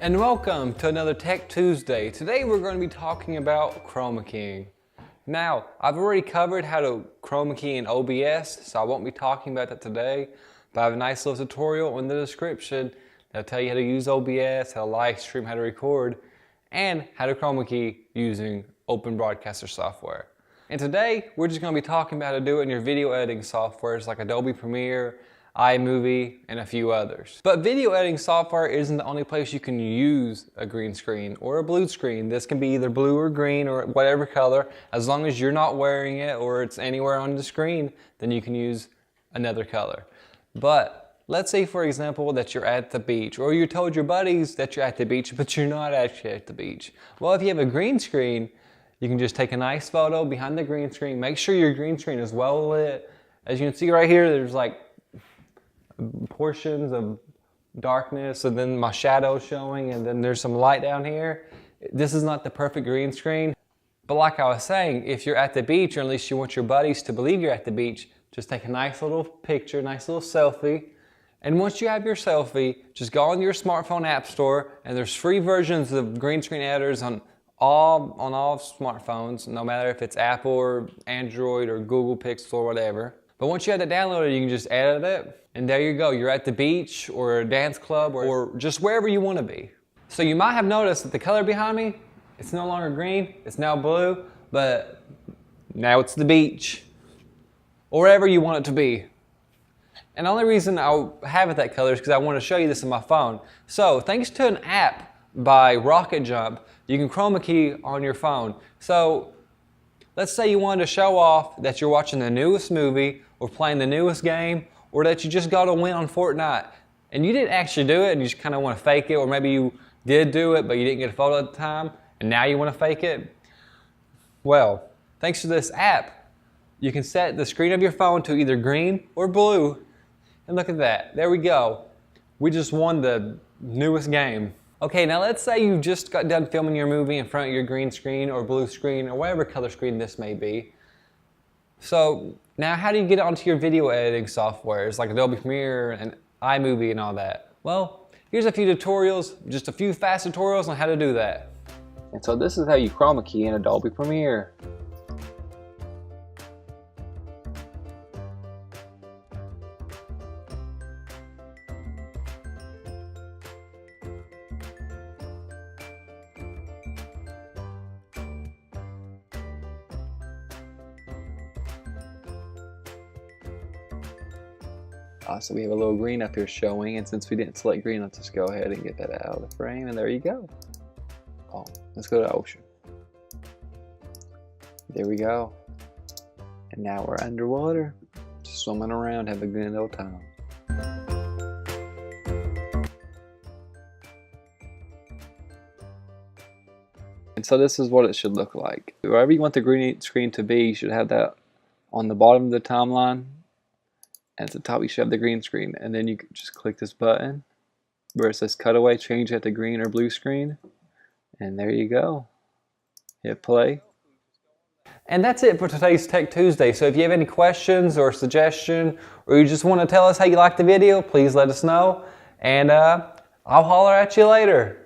And welcome to another Tech Tuesday. Today we're going to be talking about chroma keying. Now, I've already covered how to chroma key in OBS, so I won't be talking about that today, but I have a nice little tutorial in the description that'll tell you how to use OBS, how to live stream, how to record, and how to chroma key using Open Broadcaster software. And today, we're just going to be talking about how to do it in your video editing softwares like Adobe Premiere, iMovie, and a few others. But video editing software isn't the only place you can use a green screen or a blue screen. This can be either blue or green or whatever color. As long as you're not wearing it or it's anywhere on the screen, then you can use another color. But let's say, for example, that you're at the beach, or you told your buddies that you're at the beach, but you're not actually at the beach. Well, if you have a green screen, you can just take a nice photo behind the green screen. Make sure your green screen is well lit. As you can see right here, there's like portions of darkness, and then my shadow showing, and then there's some light down here. This is not the perfect green screen, but like I was saying, if you're at the beach, or at least you want your buddies to believe you're at the beach, just take a nice little picture, nice little selfie. And once you have your selfie, just go on your smartphone app store, and there's free versions of green screen editors on all smartphones, no matter if it's Apple or Android or Google Pixel or whatever. But once you have it downloaded, you can just edit it, and there you go. You're at the beach or a dance club or just wherever you want to be. So you might have noticed that the color behind me, it's no longer green, it's now blue, but now it's the beach or wherever you want it to be. And the only reason I have it that color is because I want to show you this on my phone. So thanks to an app by Rocket Jump, you can chroma key on your phone. So let's say you wanted to show off that you're watching the newest movie or playing the newest game, or that you just got a win on Fortnite and you didn't actually do it and you just kind of want to fake it, or maybe you did do it but you didn't get a photo at the time and now you want to fake it. Well, thanks to this app, you can set the screen of your phone to either green or blue, and look at that, there we go. We just won the newest game. Okay, now let's say you just got done filming your movie in front of your green screen or blue screen or whatever color screen this may be. So now how do you get it onto your video editing softwares like Adobe Premiere and iMovie and all that? Well, here's a few tutorials, just a few fast tutorials on how to do that. And so this is how you chroma key in Adobe Premiere. So we have a little green up here showing, and since we didn't select green, let's just go ahead and get that out of the frame, and there you go. Oh, let's go to ocean. There we go. And now we're underwater, swimming around, having a good old time. And so this is what it should look like. Wherever you want the green screen to be, you should have that on the bottom of the timeline. And at the top you should have the green screen, and then you can just click this button where it says cutaway, change it to green or blue screen, and there you go. Hit play. And that's it for today's Tech Tuesday. So if you have any questions or suggestion, or you just want to tell us how you liked the video, please let us know, and I'll holler at you later.